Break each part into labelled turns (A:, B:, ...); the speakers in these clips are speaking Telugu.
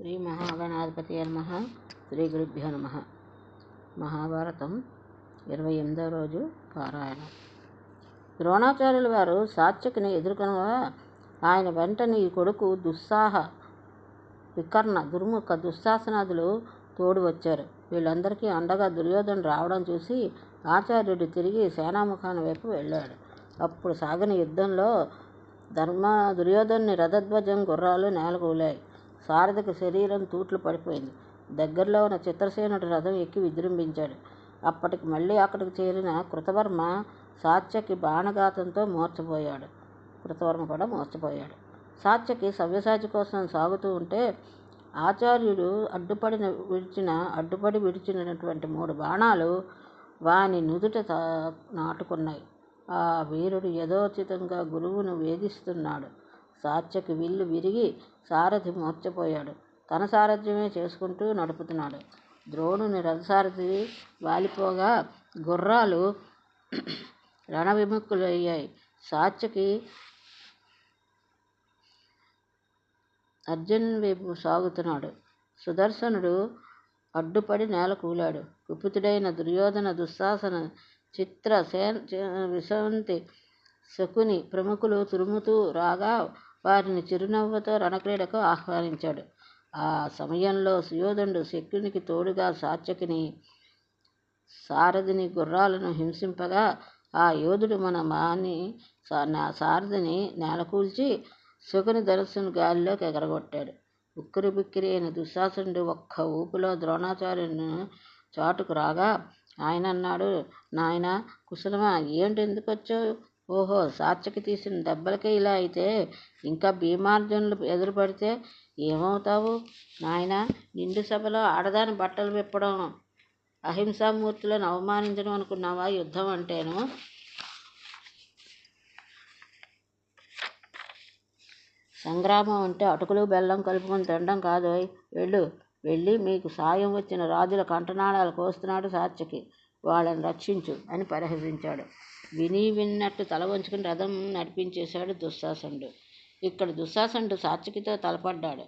A: శ్రీ మహాగణాధిపతి నమః. శ్రీ గురుభ్యో నమః. మహాభారతం 28వ రోజు పారాయణం. ద్రోణాచార్యుల వారు సాత్యకిని ఎదుర్కొనగా ఆయన వెంట నీ కొడుకు దుస్సాహ, వికర్ణ, దుర్ముఖ, దుశ్శాసనాదులు తోడు వచ్చారు. వీళ్ళందరికీ అండగా దుర్యోధను రావడం చూసి ఆచార్యుడు తిరిగి సేనాముఖాన వైపు వెళ్ళాడు. అప్పుడు సాగిన యుద్ధంలో దుర్యోధనుని రథధ్వజం, గుర్రాలు నేలకూలాయి. సారథికి శరీరం తూట్లు పడిపోయింది. దగ్గరలో ఉన్న చిత్రసేనుడి రథం ఎక్కి విజృంభించాడు. అప్పటికి మళ్ళీ అక్కడికి చేరిన కృతవర్మ సాత్యకి బాణఘాతంతో కృతవర్మ కూడా మూర్చపోయాడు. సాత్యకి సవ్యసాచి కోసం సాగుతూ ఉంటే ఆచార్యుడు అడ్డుపడి విడిచినటువంటి 3 బాణాలు వాని నుదుట నాటుకున్నాయి. ఆ వీరుడు యథోచితంగా గురువును వేధిస్తున్నాడు. సాత్యకి విల్లు విరిగి సారథి మూర్చపోయాడు. తన సారథ్యమే చేసుకుంటూ నడుపుతున్నాడు. ద్రోణుని రథసారథి వాలిపోగా గుర్రాలు రణవిముఖులయ్యాయి. సాత్యకి అర్జునుని వైపు సాగుతున్నాడు. సుదర్శనుడు అడ్డుపడి నేల కూలాడు. కుపితుడైన దుర్యోధన, దుశ్శాసన, చిత్ర, విశవంతి, శకుని ప్రముఖులు తురుముతూ రాగా వారిని చిరునవ్వుతో రణక్రీడకు ఆహ్వానించాడు. ఆ సమయంలో సుయోధనుడు శకునికి తోడుగా సాత్యకిని, సారథిని, గుర్రాలను హింసింపగా ఆ యోధుడు సారథిని నేలకూల్చి శకుని ధనుస్సును గాలిలోకి ఎగరగొట్టాడు. ఉక్కిరిబిక్కిరి అయిన దుశ్శాసనుడు ఒక్క ఊపులో ద్రోణాచార్యుని చాటుకు రాగా ఆయన అన్నాడు, నాయనా కుశలమా? ఎందుకు వచ్చావు? ఓహో, సాత్యకి తీసిన దెబ్బలకే ఇలా అయితే ఇంకా భీమార్జునులు ఎదురుపడితే ఏమవుతావు నాయనా? నిండు సభలో ఆడదాని బట్టలు విప్పడం, అహింసామూర్తులను అవమానించడం అనుకున్నావా యుద్ధం అంటేను? సంగ్రామం అంటే అటుకులు బెల్లం కలుపుకొని తినడం కాదోయ్. వెళ్ళి మీకు సాయం వచ్చిన రాజుల కంఠనాళాలు కోస్తున్నాడు సాత్యకి, వాళ్ళని రక్షించు అని పరిహసించాడు. విన్నట్టు తల వంచుకుని రథం నడిపించేశాడు దుశ్శాసనుడు. ఇక్కడ దుశ్శాసనుడు సాత్యకితో తలపడ్డాడు.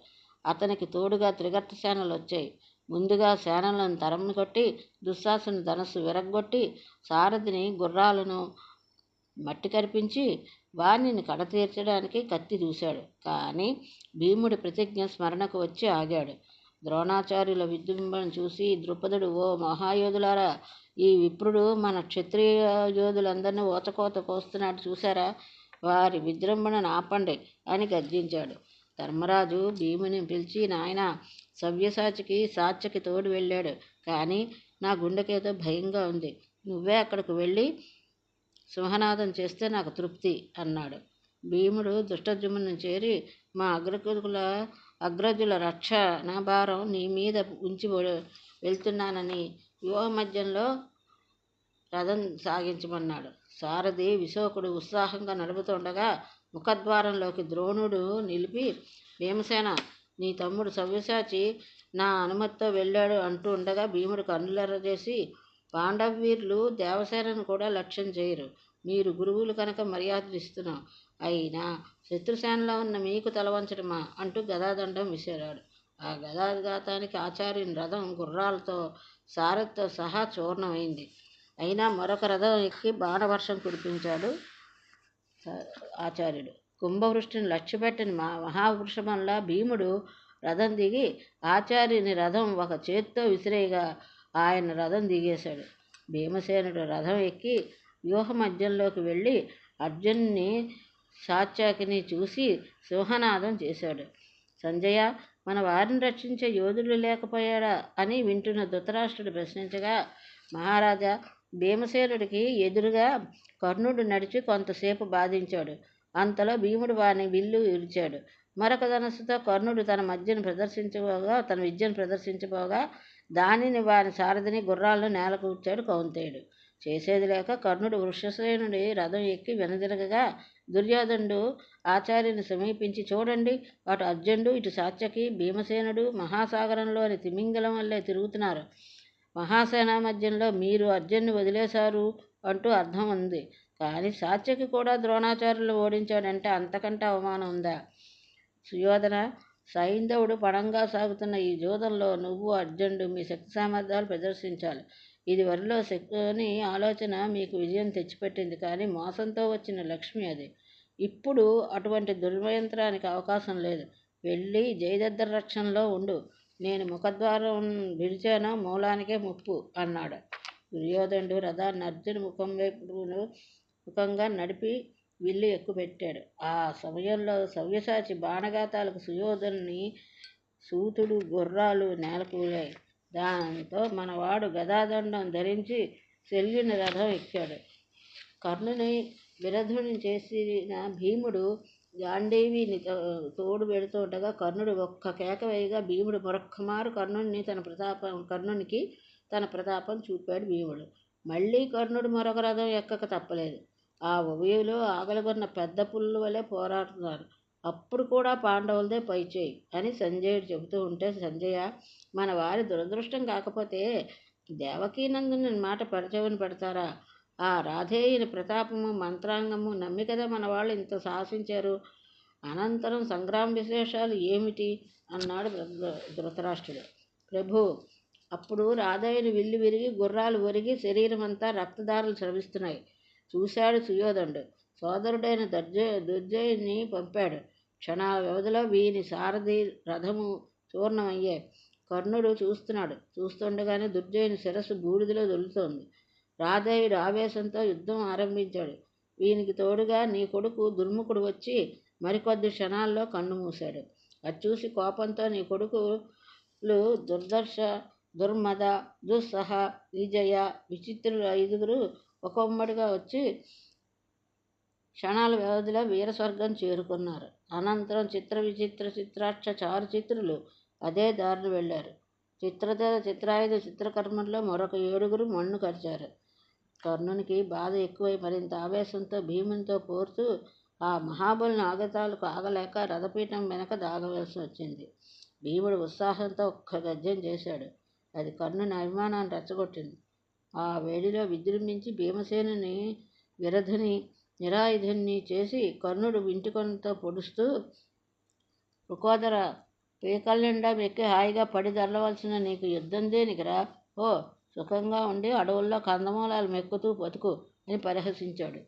A: అతనికి తోడుగా త్రిగర్త సేనలు వచ్చాయి. ముందుగా సేనలను తరమి కొట్టి దుశ్శాసనుడు ధనస్సు విరగ్గొట్టి సారథిని, గుర్రాలను మట్టి కరిపించి వాణిని కడతీర్చడానికి కత్తి దూశాడు. కానీ భీముడి ప్రతిజ్ఞ స్మరణకు వచ్చి ఆగాడు. ద్రోణాచార్యుల విజృంభణ చూసి ద్రుపదుడు, ఓ మహాయోధులారా, ఈ విప్రుడు మన క్షత్రియ యోధులందరినీ ఊచకోత కోస్తున్నాడు చూశారా? వారి విజృంభణను ఆపండి అని గర్జించాడు. ధర్మరాజు భీముని పిలిచి, నాయనా, సవ్యసాచికి సాత్యకి తోడు వెళ్ళాడు, కానీ నా గుండెకేదో భయంగా ఉంది. నువ్వే అక్కడికి వెళ్ళి సింహనాదం చేస్తే నాకు తృప్తి అన్నాడు. భీముడు దుష్టజుమ్నుని చేరి, మా అగ్రజుల రక్షణ భారం నీ మీద ఉంచి వెళ్తున్నానని వ్యూహ మధ్యంలో రథం సాగించమన్నాడు. సారథి విశోకుడు ఉత్సాహంగా నడుపుతుండగా ముఖద్వారంలోకి ద్రోణుడు నిలిపి, భీమసేన, నీ తమ్ముడు సవ్యసాచి నా అనుమతితో వెళ్ళాడు అంటూ ఉండగా భీముడు కన్నులెర్రజేసి, పాండవీరులు దేవసేనను కూడా లక్ష్యం చేయరు. మీరు గురువులు కనుక మర్యాదలు ఇస్తున్నాం. అయినా శత్రుసేనలో ఉన్న మీకు తలవంచడమా అంటూ గదాదండం విసిరాడు. ఆ గదాఘాతానికి ఆచార్యుని రథం గుర్రాలతో, సారథితో సహా చూర్ణమైంది. అయినా మరొక రథం ఎక్కి బాణవర్షం కురిపించాడు ఆచార్యుడు. కుంభవృష్టిని లక్ష్యపెట్టిన మహావృషభంలా భీముడు రథం దిగి ఆచార్యుని రథం ఒక చేత్తో విసిరేయగా ఆయన రథం దిగేశాడు. భీమసేనుడు రథం ఎక్కి వ్యూహ మధ్యంలోకి వెళ్ళి అర్జునుని, సాత్యకిని చూసి సింహనాదం చేశాడు. సంజయ, మన వారిని రక్షించే యోధుడు లేకపోయాడా అని వింటున్న ధృతరాష్ట్రుడు ప్రశ్నించగా, మహారాజా, భీమసేనుడికి ఎదురుగా కర్ణుడు నడిచి కొంతసేపు బాధించాడు. అంతలో భీముడు వాని విల్లు విరిచాడు. మరొక ధనస్సుతో కర్ణుడు తన విద్యను ప్రదర్శించబోగా దానిని వాని సారథిని, గుర్రాలను నేలకూర్చాడు కౌంతేయుడు. చేసేది లేక కర్ణుడు వృషసేనుడి రథం ఎక్కి వెనుదిరగగా దుర్యోధనుడు ఆచార్యుని సమీపించి, చూడండి, అటు అర్జునుడు, ఇటు సాత్యకి, భీమసేనుడు మహాసాగరంలోని తిమింగలం వల్లే తిరుగుతున్నారు. మహాసేనా మధ్యంలో మీరు అర్జునుని వదిలేశారు అంటూ అర్థం ఉంది. కానీ సాత్యకి కూడా ద్రోణాచార్యులు ఓడించాడంటే అంతకంటే అవమానం ఉందా? సుయోధన, సైంధవుడు పణంగా సాగుతున్న ఈ జూదంలో నువ్వు అర్జునుడు మీ శక్తి సామర్థ్యాలు ప్రదర్శించాలి. ఇది వరిలో శక్తిని ఆలోచన మీకు విజయం తెచ్చిపెట్టింది, కానీ మోసంతో వచ్చిన లక్ష్మి అది. ఇప్పుడు అటువంటి దుర్యంత్రానికి అవకాశం లేదు. వెళ్ళి జయదద్దర రక్షణలో ఉండు. నేను ముఖద్వారం విడిచానో మూలానికే ముప్పు అన్నాడు. దుర్యోధనుడు రథాన్ని అర్జున ముఖం వైపు ముఖంగా నడిపి విల్లు ఎక్కుపెట్టాడు. ఆ సమయంలో సవ్యసాచి బాణఘాతాలకు సుయోధనుని సూతుడు గుర్రాలు నేలకూలాయి. దాంతో మనవాడు గదాదండం ధరించి శల్యుని రథం ఎక్కాడు. కర్ణుని విరధుని చేసిన భీముడు గాంధీవిని తోడు పెడుతుండగా కర్ణుడు ఒక్క కేక వేయగా భీముడు మరొక్కమారు కర్ణునికి తన ప్రతాపం చూపాడు భీముడు. మళ్ళీ కర్ణుడు మరొక రథం ఎక్కక తప్పలేదు. ఆ ఉభయులు ఆగలిగొన్న పెద్ద పుల్లు వలె పోరాడుతున్నారు. అప్పుడు కూడా పాండవులదే పైచేయి అని సంజయుడు చెబుతూ ఉంటే, సంజయ, మన వారి దురదృష్టం కాకపోతే దేవకీనందుని మాట పెడచెవిన పెడతారా? ఆ రాధేయుని ప్రతాపము మంత్రాంగము నమ్మి కదా మన వాళ్ళు ఇంత సాహసించారు. అనంతరం సంగ్రామ విశేషాలు ఏమిటి అన్నాడు ధృతరాష్ట్రుడు. ప్రభు, అప్పుడు రాధేయుని విల్లు విరిగి గుర్రాలు ఒరిగి శరీరం అంతా రక్తధారలు స్రవిస్తున్నాయి. చూశాడు సుయోధనుడు. సోదరుడైన దుర్జయుని పంపాడు. క్షణాల వ్యవధిలో వీని సారథి రథము చూర్ణమయ్యే. కర్ణుడు చూస్తున్నాడు. చూస్తుండగానే దుర్జయుని శిరస్సు బూడిదలో దొల్లుతోంది. రాధేయుడు ఆవేశంతో యుద్ధం ఆరంభించాడు. వీనికి తోడుగా నీ కొడుకు దుర్ముఖుడు వచ్చి మరికొద్ది క్షణాల్లో కన్ను మూశాడు. అది చూసి కోపంతో నీ కొడుకులు దుర్దర్శ, దుర్మద, దుస్సహ, విజయ, విచిత్రులు 5గురు ఒక్కొమ్మడిగా వచ్చి క్షణాల వ్యవధిలో వీరస్వర్గం చేరుకున్నారు. అనంతరం చిత్రాక్ష చారు చిత్రులు అదే దారిని వెళ్ళారు. చిత్రాయుధ చిత్రకర్మల్లో మరొక 7గురు మన్ను కరిచారు. కర్ణునికి బాధ ఎక్కువై మరింత ఆవేశంతో భీమునితో పోరుతూ ఆ మహాబలుని ఆగతాలకు ఆగలేక రథపీఠం వెనక దాగవలసి వచ్చింది. భీముడు ఉత్సాహంతో ఒక్క గద్యం చేశాడు. అది కర్ణుని అభిమానాన్ని రెచ్చగొట్టింది. ఆ వేడిలో విజృంభించి భీమసేనుని విరధుని నిరాయుధుని చేసి కర్ణుడు వింటికొనతో పొడుస్తూ, రుకోదర, పీకల నిండా మెక్కి హాయిగా పడి దొరలవలసిన నీకు యుద్ధం దేనికిరా? ఓ, సుఖంగా ఉండి అడవుల్లో కందమూలాలు మెక్కుతూ బతుకు అని పరిహసించాడు.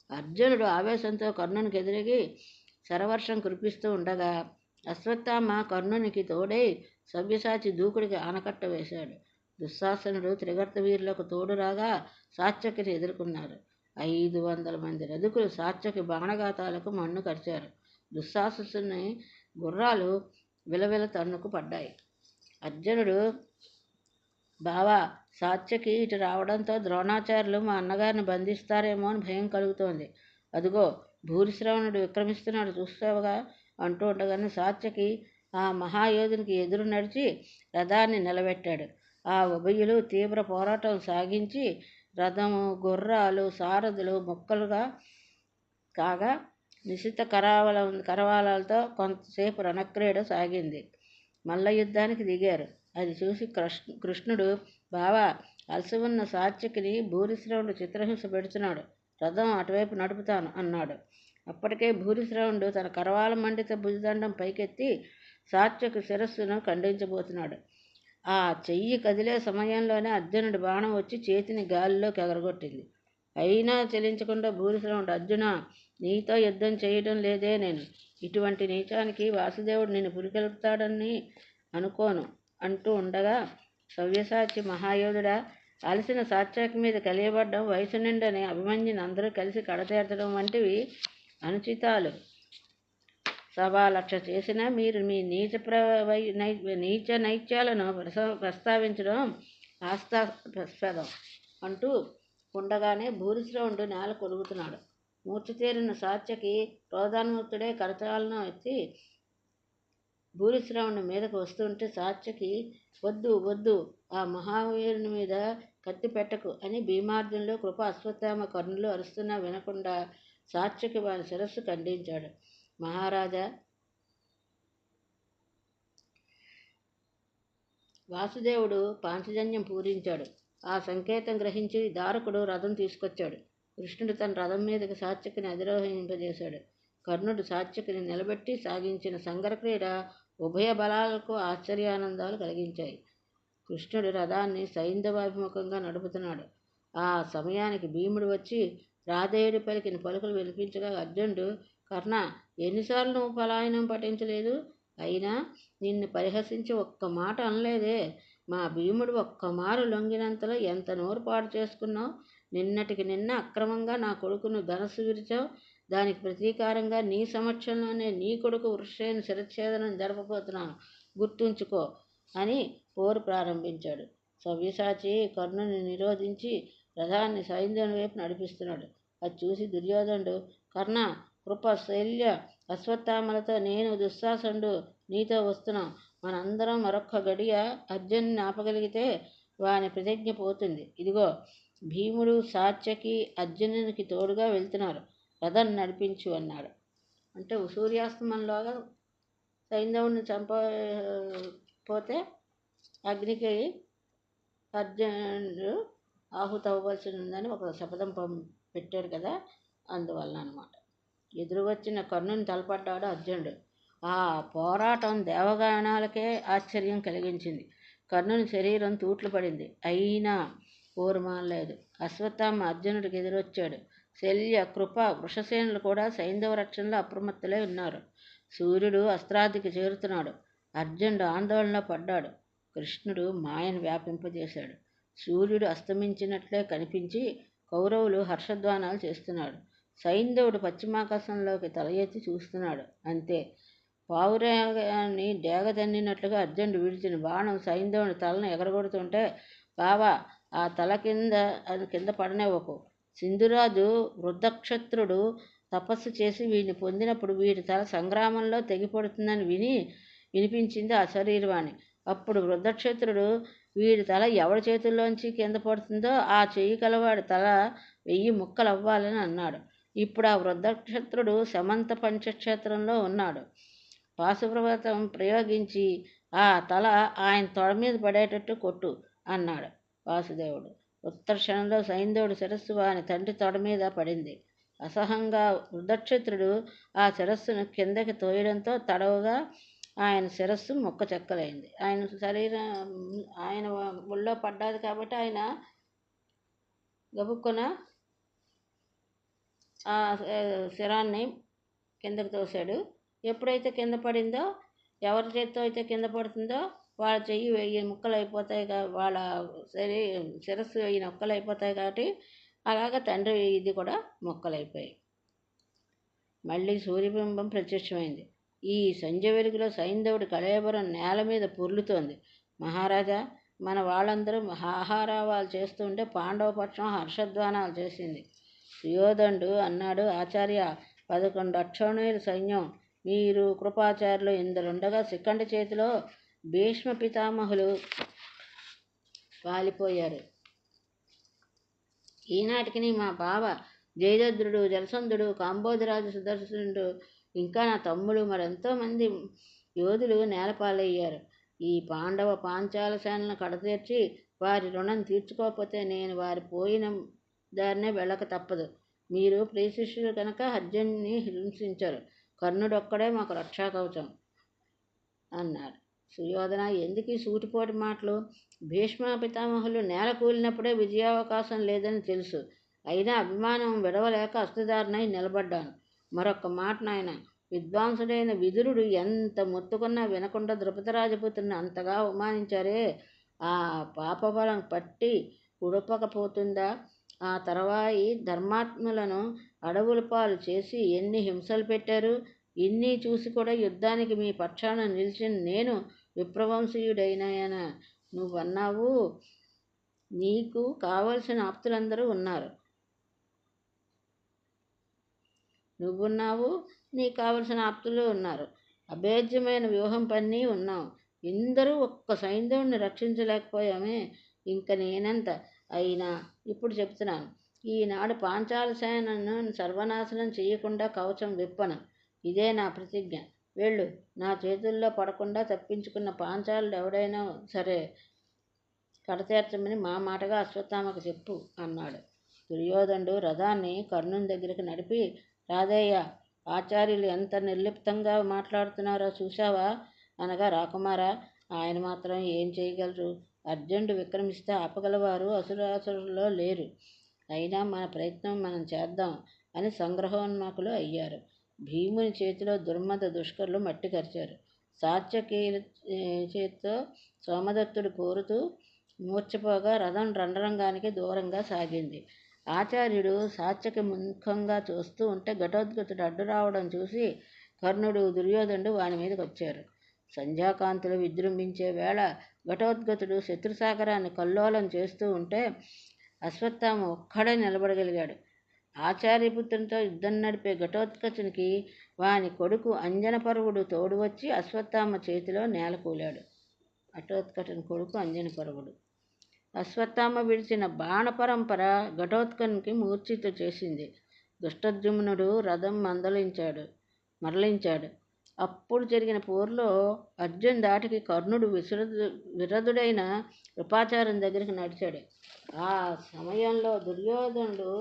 A: అర్జునుడు ఆవేశంతో కర్ణునికి ఎదురిగి శరవర్షం కురిపిస్తూ ఉండగా అశ్వత్థామ కర్ణునికి తోడై సవ్యసాచి దూకుడికి ఆనకట్ట వేశాడు. దుశ్శాసనుడు త్రిగర్త వీరులకు తోడు రాగా సాత్యకిని ఎదుర్కొన్నారు. 500 మంది రథికులు సాత్యకి బాణఘాతాలకు మన్ను కరిచారు. దుశ్శాసనుని గుర్రాలు విలవిల తన్నుకు పడ్డాయి. అర్జునుడు, బావా, సాత్యకి ఇటు రావడంతో ద్రోణాచార్యులు మా అన్నగారిని బంధిస్తారేమో అని భయం కలుగుతోంది. అదుగో భూరిశ్రవణుడు విక్రమిస్తున్నాడు చూస్తావుగా అంటూ ఉండగానే సాత్యకి ఆ మహాయోధునికి ఎదురు నడిచి రథాన్ని నిలబెట్టాడు. ఆ ఉభయులు తీవ్ర పోరాటం సాగించి రథము, గుర్రాలు, సారథులు ముక్కలుగా కాగా నిశిత కరవాలతో కొంతసేపు రణక్రీడ సాగింది. మల్ల యుద్ధానికి దిగారు. అది చూసి కృష్ణుడు, బావా, అలసి ఉన్న సాత్యకిని భూరిశ్రవుడు చిత్రహింస పెడుతున్నాడు. రథం అటువైపు నడుపుతాను అన్నాడు. అప్పటికే భూరిశ్రవుడు తన కరవాల మండిత భుజదండం పైకెత్తి సాత్యకి శిరస్సును ఖండించబోతున్నాడు. ఆ చెయ్యి కదిలే సమయంలోనే అర్జునుడి బాణం వచ్చి చేతిని గాలిలోకి ఎగరగొట్టింది. అయినా చెలించకుండా భూరిశ్రవుడు, అర్జున, నీతో యుద్ధం చేయడం లేదే నేను. ఇటువంటి నీచానికి వాసుదేవుడు నిన్ను పురికెలుపుతాడని అనుకోను అంటూ ఉండగా, సవ్యసాచి మహాయోధుడా, అలసిన సాత్యకి మీద కలియబడ్డం, వయసు నిండని అభిమన్యుని అందరూ కలిసి కడతేర్చడం వంటివి అనుచితాలు. 1,00,000 చేసినా మీరు మీ నీచ నైత్యాలను ప్రస్తావించడం హాస్యాస్పదం అంటూ ఉండగానే భూరిశ్రవుడు నేల కొలుగుతున్నాడు. మూర్ఛతేరిన సాత్యకి క్రోధాన్ముక్తుడై కరతాళను ఎత్తి భూరిశ్రవుని మీదకు వస్తుంటే సాత్యకి, వద్దు వద్దు, ఆ మహావీరుని మీద కత్తి పెట్టకు అని భీమార్జునులు, కృప, అశ్వత్థామ, కర్ణులు అరుస్తున్నా వినకుండా సాత్యకి వారి శిరస్సు ఖండించాడు. మహారాజా, వాసుదేవుడు పాంచజన్యం పూరించాడు. ఆ సంకేతం గ్రహించి దారుకుడు రథం తీసుకొచ్చాడు. కృష్ణుడు తన రథం మీదకి సాత్యకిని అధిరోహింపజేశాడు. కర్ణుడు సాత్యకిని నిలబెట్టి సాగించిన సంగరక్రీడ ఉభయ బలాలకు ఆశ్చర్యానందాలు కలిగించాయి. కృష్ణుడు రథాన్ని సైంధవాభిముఖంగా నడుపుతున్నాడు. ఆ సమయానికి భీముడు వచ్చి రాధేయుడి పలికిన పలుకులు వినిపించగా అర్జునుడు, కర్ణ, ఎన్నిసార్లు నువ్వు పలాయనం పఠించలేదు? అయినా నిన్ను పరిహసించి ఒక్క మాట అనలేదే. మా భీముడు ఒక్కమారు లొంగినంతలో ఎంత నోరు పాడు చేసుకున్నావు. నిన్నటికి నిన్న అక్రమంగా నా కొడుకును ధనస్సు విరిచావు. దానికి ప్రతీకారంగా నీ సమక్షంలోనే నీ కొడుకు వృషసేను శిరచ్ఛేదనం జరపబోతున్నాను, గుర్తుంచుకో అని పోరు ప్రారంభించాడు. సవ్యసాచి కర్ణుని నిరోధించి రథాన్ని సైంధవుని వైపు నడిపిస్తున్నాడు. అది చూసి దుర్యోధనుడు, కర్ణ, కృప, శల్య, అశ్వత్థామలతో నేను దుశ్శాసనుడు నీతో వస్తున్నాం. మనందరం మరొక్క గడియ అర్జున్ని ఆపగలిగితే వాని ప్రతిజ్ఞ పోతుంది. ఇదిగో భీముడు, సాత్యకి అర్జునునికి తోడుగా వెళ్తున్నారు. రథం నడిపించు అన్నాడు. అంటే సూర్యాస్తమంలోగా సైంధవుని చంపపోతే అగ్నికి అర్జునుడు ఆహుతవ్వాల్సి ఉందని ఒక శపథం పెట్టాడు కదా, అందువల్ల అనమాట. ఎదురు వచ్చిన కర్ణుని తలపడ్డాడు అర్జునుడు. ఆ పోరాటం దేవగానాలకే ఆశ్చర్యం కలిగించింది. కర్ణుని శరీరం తూట్లు పడింది. అయినా పోరు మానలేదు. అశ్వత్థామ అర్జునుడికి ఎదురొచ్చాడు. శల్య, కృప, వృషసేనులు కూడా సైంధవ రక్షణలో అప్రమత్తులై ఉన్నారు. సూర్యుడు అస్త్రాదికి చేరుతున్నాడు. అర్జునుడు ఆందోళనలో పడ్డాడు. కృష్ణుడు మాయను వ్యాపింపజేశాడు. సూర్యుడు అస్తమించినట్లే కనిపించి కౌరవులు హర్షధ్వానాలు చేస్తున్నాడు. సైంధవుడు పశ్చిమాకాశంలోకి తల ఎత్తి చూస్తున్నాడు. అంతే. పావురేగాన్ని డేగ తన్నినట్లుగా అర్జునుడు విడిచిన బాణం సైంధవుని తలను ఎగరగొడుతుంటే, బావా, ఆ తల కింద పడనివ్వకు. సింధురాజు వృద్ధక్షత్రుడు తపస్సు చేసి వీడిని పొందినప్పుడు వీడి తల సంగ్రామంలో తెగిపడుతుందని వినిపించింది ఆ శరీరవాణి. అప్పుడు వృద్ధక్షత్రుడు, వీడి తల ఎవడి చేతుల్లోంచి కింద పడుతుందో ఆ చెయ్యి కలవాడి తల 1000 ముక్కలు అవ్వాలని అన్నాడు. ఇప్పుడు ఆ వృద్ధక్షత్రుడు సమంత పంచక్షేత్రంలో ఉన్నాడు. పాశుపర్వతం ప్రయోగించి ఆ తల ఆయన తొడ మీద పడేటట్టు కొట్టు అన్నాడు వాసుదేవుడు. ఉత్తర క్షణంలో సైంధవుడి శిరస్సు వాని తండ్రి తొడ మీద పడింది. అసహంగా వృద్ధక్షత్రుడు ఆ శిరస్సును కిందకి తోయడంతో తడవుగా ఆయన శిరస్సు మొక్క చెక్కలైంది. ఆయన శరీరం ఆయన ఒళ్ళో పడ్డాది కాబట్టి ఆయన గబుక్కున ఆ శిరాన్ని కిందకు తోశాడు. ఎప్పుడైతే కింద పడిందో, ఎవరి చేత్తో అయితే కింద పడుతుందో వాళ్ళ చెయ్యి 1000 ముక్కలు అయిపోతాయి. వాళ్ళ శిరస్సు 1000 ముక్కలు అయిపోతాయి కాబట్టి అలాగ తండ్రి ఇది కూడా మొక్కలైపోయాయి. మళ్ళీ సూర్యబింబం ప్రత్యక్షమైంది. ఈ సంధ్య వెలుగులో సైంధవుడి కళేబరం నేల మీద పొర్లుతోంది. మహారాజా, మన వాళ్ళందరూ హాహారావాలు చేస్తుంటే పాండవపక్షం హర్షధ్వానాలు చేసింది. సుయోధనుడు అన్నాడు, ఆచార్య, 11 అక్షౌహిణీల సైన్యం, మీరు కృపాచార్యులు ఇందరుండగా శిఖండి చేతిలో భీష్మ పితామహులు వాలిపోయారు. ఈనాటికి మా బావ జయద్రథుడు, జలసంధుడు, కాంబోజరాజు సుదర్శనుడు, ఇంకా నా తమ్ముడు మరెంతోమంది యోధులు నేలపాలయ్యారు. ఈ పాండవ పాంచాల సేనలను కడతీర్చి వారి రుణం తీర్చుకోకపోతే నేను వారి పోయిన దారినే వెళ్ళక తప్పదు. మీరు ప్రియశిష్యులు కనుక అర్జున్ని హింసించారు. కర్ణుడొక్కడే మాకు రక్షాకవచం అన్నాడు. సుయోధన, ఎందుకు ఈ సూటిపోటి మాటలు? భీష్మ పితామహులు నేల కూలినప్పుడే విజయావకాశం లేదని తెలుసు. అయినా అభిమానం విడవలేక అస్త్రధారణై నిలబడ్డాను. మరొక్క మాట నాయన, విద్వాంసుడైన విదురుడు ఎంత మొత్తుకున్నా వినకుండా ద్రుపదరాజపుత్రుని అంతగా అవమానించారే, ఆ పాపఫలం పట్టి ఉడపకపోతుందా? ఆ తర్వాయి ధర్మాత్ములను అడవుల పాలు చేసి ఎన్ని హింసలు పెట్టారు. ఇన్ని చూసి కూడా యుద్ధానికి మీ పక్షాన నిలిచిన నేను విప్రవంశీయుడైనాయన నువ్వన్నావు. నీకు కావలసిన ఆప్తులందరూ ఉన్నారు. నువ్వున్నావు, నీకు కావలసిన ఆప్తులు ఉన్నారు. అభేద్యమైన వ్యూహం పన్ని ఉన్నావు. ఇందరూ ఒక్క సైంధవుడిని రక్షించలేకపోయామే, ఇంక నేనెంత? అయినా ఇప్పుడు చెప్తున్నాను, ఈనాడు పాంచాల సేనను సర్వనాశనం చేయకుండా కవచం విప్పను. ఇదే నా ప్రతిజ్ఞ. వెళ్ళు, నా చేతుల్లో పడకుండా తప్పించుకున్న పాంచాలుడు ఎవడైనా సరే కడతీర్చమని మా మాటగా అశ్వత్థామకు చెప్పు అన్నాడు. దుర్యోధనుడు రథాన్ని కర్ణుని దగ్గరికి నడిపి, రాధేయ, ఆచార్యులు ఎంత నిర్లిప్తంగా మాట్లాడుతున్నారో చూశావా? అనగా, రాకుమారా, ఆయన మాత్రం ఏం చేయగలరు? అర్జునుడు విక్రమిస్తే ఆపగలవారు అసురాసురుల్లో లేరు. అయినా మన ప్రయత్నం మనం చేద్దాం అని సంగ్రహోన్మాకులు అయ్యారు. భీముని చేతిలో దుర్మద దుష్కరులు మట్టి కరిచారు. సాత్యకీల చేతితో సోమదత్తుడు కోరుతూ మూర్ఛపోగా రథం రండరంగానికి దూరంగా సాగింది. ఆచార్యుడు సాత్యకి ముఖంగా చూస్తూ ఉంటే ఘటోద్గతుడు అడ్డు రావడం చూసి కర్ణుడు, దుర్యోధనుడు వాని మీదకి వచ్చారు. సంధ్యాకాంతులు విజృంభించే వేళ ఘటోద్గతుడు శత్రుసాగరాన్ని కల్లోలం చేస్తూ ఉంటే అశ్వత్థామ ఒక్కడే నిలబడగలిగాడు. ఆచార్యపుత్రునితో యుద్ధం నడిపే ఘటోత్కచునికి వాని కొడుకు అంజనపర్వుడు తోడు వచ్చి అశ్వత్థామ చేతిలో నేలకూలాడు. ఘటోత్కచుని కొడుకు అంజనపర్వుడు. అశ్వత్థామ విడిచిన బాణ పరంపర ఘటోత్కచునికి మూర్ఛిత చేసింది. దుష్టద్యుమ్నుడు రథం మరలించాడు. అప్పుడు జరిగిన పోరులో అర్జున్ దాటికి కర్ణుడు విరదుడైన కృపాచార్యం దగ్గరికి నడిచాడు. ఆ సమయంలో దుర్యోధనుడు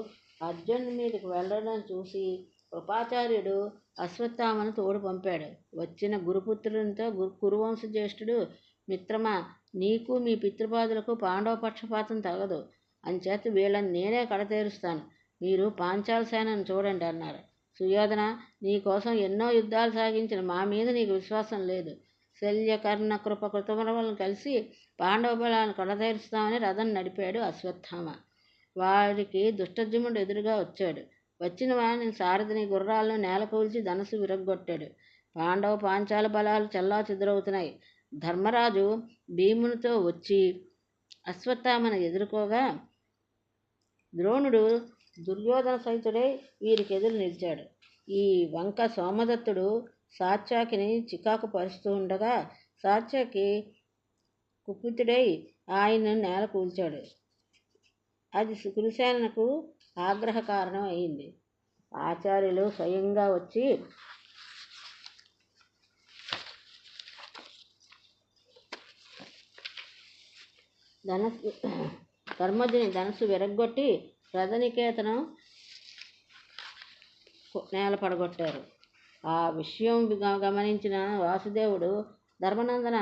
A: అర్జున్ మీదకి వెళ్ళడం చూసి కృపాచార్యుడు అశ్వత్థామను తోడు పంపాడు. వచ్చిన గురుపుత్రునితో కురువంశ జ్యేష్ఠుడు, మిత్రమా, నీకు మీ పితృపాదులకు పాండవ పక్షపాతం తగదు. అంచేత వీళ్ళని నేనే కడతేరుస్తాను. మీరు పాంచాల సేనను చూడండి అన్నారు. సుయోధన, నీకోసం ఎన్నో యుద్ధాలు సాగించిన మా మీద నీకు విశ్వాసం లేదు. శల్యకర్ణ కృతమలను కలిసి పాండవ బలాన్ని కడతేరుస్తామని రథం నడిపాడు అశ్వత్థామ. వారికి దుష్టజుమ్నుడు ఎదురుగా వచ్చాడు. వచ్చిన వాడిని సారథిని గుర్రాలను నేలకూల్చి ధనస్సు విరగ్గొట్టాడు. పాండవ పాంచాల బలాలు చల్లా చెదురవుతున్నాయి. ధర్మరాజు భీమునితో వచ్చి అశ్వత్థామను ఎదుర్కోగా ద్రోణుడు దుర్యోధన సహితుడై వీరికి ఎదురు నిలిచాడు. ఈ వంక సోమదత్తుడు సాత్యకిని చికాకు పరుస్తూ ఉండగా సాత్యకి కుపితుడై ఆయన్ను నేల కూల్చాడు. అది కురుసేనకు ఆగ్రహ కారణం అయింది. ఆచార్యులు స్వయంగా వచ్చి ధర్మజుని ధనస్సు విరగ్గొట్టి రథనికేతనం నేల పడగొట్టారు. ఆ విషయం గమనించిన వాసుదేవుడు, ధర్మనందన,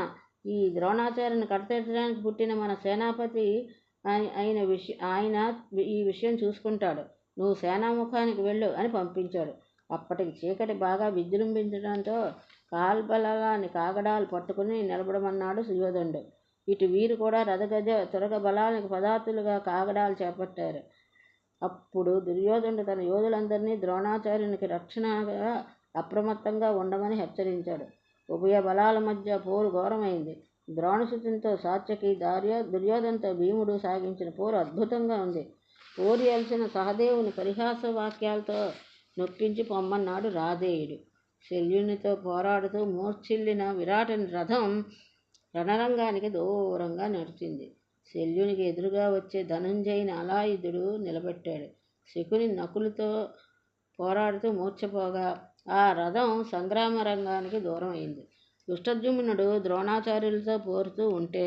A: ఈ ద్రోణాచార్యుని కడతెట్టడానికి పుట్టిన మన సేనాపతి ఆయన ఈ విషయం చూసుకుంటాడు. నువ్వు సేనాముఖానికి వెళ్ళు అని పంపించాడు. అప్పటికి చీకటి బాగా విజృంభించడంతో కాల్బలాన్ని కాగడాలు పట్టుకుని నిలబడమన్నాడు సుయోధనుడు. ఇటు వీరు కూడా రథగజ తురగ బలానికి పదార్థులుగా కాగడాలు చేపట్టారు. అప్పుడు దుర్యోధనుడు తన యోధులందరినీ ద్రోణాచార్యునికి రక్షణగా అప్రమత్తంగా ఉండమని హెచ్చరించాడు. ఉభయ బలాల మధ్య పోరు ఘోరమైంది. ద్రోణసుతునితో సాత్యకి, దుర్యోధనతో భీముడు సాగించిన పోరు అద్భుతంగా ఉంది. పోరు అలసిన సహదేవుని పరిహాస వాక్యాలతో నొప్పించి పొమ్మన్నాడు రాధేయుడు. శల్యునితో పోరాడుతూ మూర్ఛిల్లిన విరాటుని రథం రణరంగానికి దూరంగా నడిచింది. శల్యునికి ఎదురుగా వచ్చే ధనుంజయుని అలాయుధుడు నిలబెట్టాడు. శకుని నకులతో పోరాడుతూ మూర్ఛపోగా ఆ రథం సంగ్రామ రంగానికి దూరం అయింది. దుష్టద్యుమ్నుడు ద్రోణాచార్యులతో పోరుతూ ఉంటే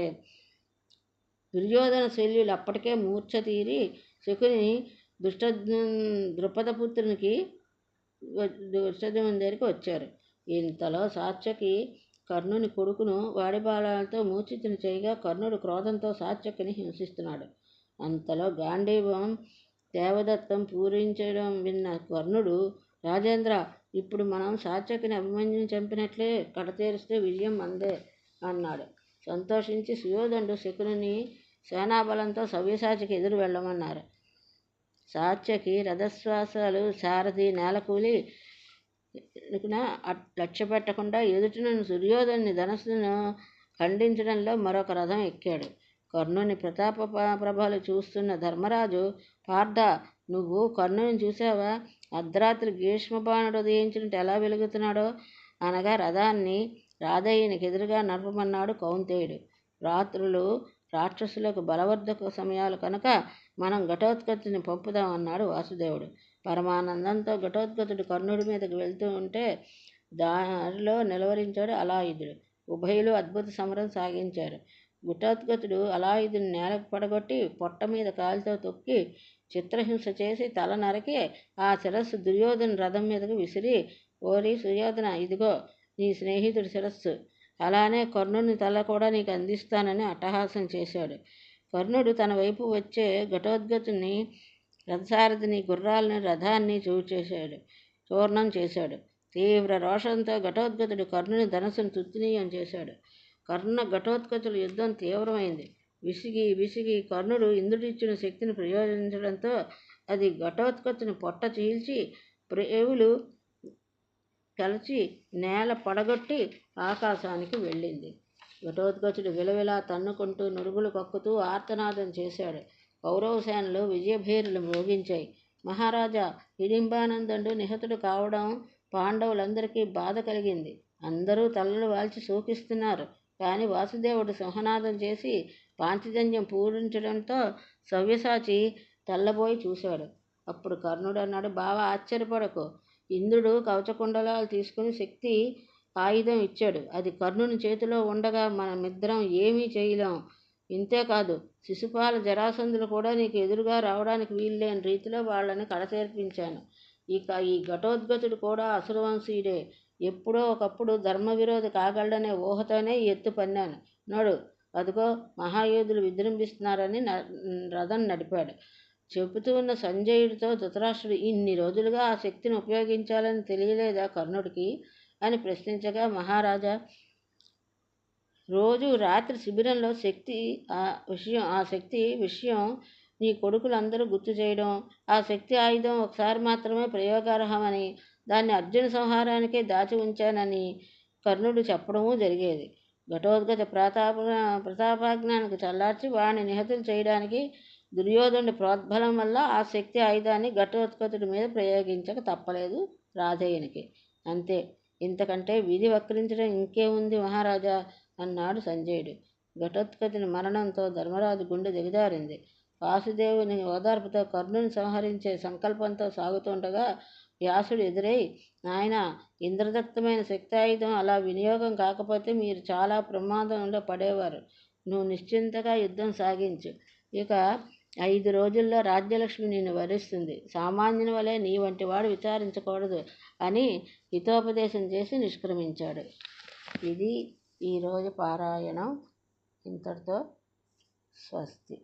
A: దుర్యోధన శల్యులు అప్పటికే మూర్ఛ తీరి శకుని ద్రుపదపుత్రునికి దుష్టద్యుమ్నుడి దగ్గరికి వచ్చారు. ఇంతలో సాత్యకి కర్ణుని కొడుకును వాడి బాణాలతో మూర్ఛితుని చేయగా కర్ణుడు క్రోధంతో సాత్యకిని హింసిస్తున్నాడు. అంతలో గాంధీవం దేవదత్తం పూరించడం విన్న కర్ణుడు, రాజేంద్ర, ఇప్పుడు మనం సాత్యకిని అభిమన్యుని చంపినట్లే కడతేరిస్తే విజయం మందే అన్నాడు. సంతోషించి సుయోధనుడు శకుని సేనాబలంతో సవ్యసాచికి ఎదురు వెళ్ళమన్నారు. సాత్యకి రథశ్వాసాలు సారథి నేలకూలి లక్ష్య పెట్టకుండా ఎదుటినున్న దుర్యోధనుని ధనస్సును ఖండించడంలో మరొక రథం ఎక్కాడు. కర్ణుని ప్రతాప ప్రభలు చూస్తున్న ధర్మరాజు, పార్థ, నువ్వు కర్ణుని చూసావా? అర్ధరాత్రి గ్రీష్మబాణుడు ఉదయించినట్టు ఎలా వెలుగుతున్నాడో అనగా రథాన్ని రాధయ్యనికి ఎదురుగా నడపమన్నాడు కౌంతేయుడు. రాత్రులు రాక్షసులకు బలవర్ధక సమయాలు కనుక మనం ఘటోత్కచుని పంపుదామన్నాడు వాసుదేవుడు. పరమానందంతో ఘటోత్కచుడు కర్ణుడి మీదకి వెళ్తూ ఉంటే దారిలో నిలవరించాడు అలాయుధుడు. ఉభయులు అద్భుత సమరం సాగించారు. ఘటోత్కచుడు అలాయుధుని నేలకు పడగొట్టి పొట్ట మీద కాలితో తొక్కి చిత్రహింస చేసి తల నరికి ఆ శిరస్సు దుర్యోధను రథం మీదకు విసిరి, ఓరి సుయోధన, ఇదిగో నీ స్నేహితుడి శిరస్సు అలానే కర్ణుని తల కూడా నీకు అందిస్తానని అట్టహాసం చేశాడు. కర్ణుడు తన వైపు వచ్చే ఘటోద్గతుని, రథసారథిని, గుర్రాలని, రథాన్ని చూర్ణం చేశాడు. తీవ్ర రోషంతో ఘటోద్గతుడు కర్ణుని ధనస్సును తుత్తునీయం చేశాడు. ఘటోత్కచుల యుద్ధం తీవ్రమైంది. విసిగి కర్ణుడు ఇంద్రుడిచ్చిన శక్తిని ప్రయోగించడంతో అది ఘటోత్కచుని పొట్ట చీల్చి ప్రేవులు కలచి నేల పడగొట్టి ఆకాశానికి వెళ్ళింది. ఘటోత్కచుడు విలవిలా తన్నుకుంటూ నురుగులు కక్కుతూ ఆర్తనాదం చేశాడు. కౌరవసేనలు విజయభేరులు మోగించాయి. మహారాజా హిడింబానందుడు నిహతుడు కావడం పాండవులందరికీ బాధ కలిగింది. అందరూ తలలు వాల్చి శోకిస్తున్నారు. కానీ వాసుదేవుడు సింహనాదం చేసి పాంచజన్యం పూరించడంతో సవ్యసాచి తెల్లబోయి చూశాడు. అప్పుడు కర్ణుడు అన్నాడు, బావా ఆశ్చర్యపడకు. ఇంద్రుడు కవచకుండలాలు తీసుకుని శక్తి ఆయుధం ఇచ్చాడు. అది కర్ణుని చేతిలో ఉండగా మనమిద్దరం ఏమీ చేయలేం. ఇంతేకాదు, శిశుపాల జరాసంధులు కూడా నీకు ఎదురుగా రావడానికి వీల్లేని రీతిలో వాళ్ళని కడతేర్పించాను. ఇక ఈ ఘటోద్గతుడు కూడా అసురవంశీయుడే. ఎప్పుడో ఒకప్పుడు ధర్మవిరోధి కాగలడనే ఊహతోనే ఈ ఎత్తు పన్నాను. నడు, అదిగో మహాయోధులు విజృంభిస్తున్నారని రథం నడిపాడు. చెబుతూ ఉన్న సంజయుడితో ధృతరాష్ట్రుడు, ఇన్ని రోజులుగా ఆ శక్తిని ఉపయోగించాలని తెలియలేదా కర్ణుడికి అని ప్రశ్నించగా, మహారాజా, రోజు రాత్రి శిబిరంలో ఆ శక్తి విషయం నీ కొడుకులందరూ గుర్తు చేయడం, ఆ శక్తి ఆయుధం ఒకసారి మాత్రమే ప్రయోగార్హమని, దాన్ని అర్జున సంహారానికే దాచి ఉంచానని కర్ణుడు చెప్పడమూ జరిగేది. ఘటోద్గత ప్రతాపాజ్ఞానికి చల్లార్చి వాణ్ణి నిహతులు చేయడానికి దుర్యోధనుడి ప్రోద్బలం వల్ల ఆ శక్తి ఆయుధాన్ని ఘటోత్కచుడి మీద ప్రయోగించక తప్పలేదు రాధేయునికి. అంతే, ఇంతకంటే విధి వక్రించడం ఇంకేముంది మహారాజా అన్నాడు సంజయుడు. ఘటోత్కచుని మరణంతో ధర్మరాజు గుండె దిగజారింది. వాసుదేవుని ఓదార్పుతో కర్ణుని సంహరించే సంకల్పంతో సాగుతుండగా వ్యాసుడు ఎదురై, నాయనా, ఇంద్రదత్తమైన శక్తాయుధం అలా వినియోగం కాకపోతే మీరు చాలా ప్రమాదంలో పడేవారు. నువ్వు నిశ్చింతగా యుద్ధం సాగించు. ఇక 5 రోజుల్లో రాజ్యలక్ష్మి నిన్ను వరిస్తుంది. సామాన్యుని వలె నీ వంటి వాడు విచారించకూడదు అని హితోపదేశం చేసి నిష్క్రమించాడు. ఇది ఈరోజు పారాయణం. ఇంతటితో స్వస్తి.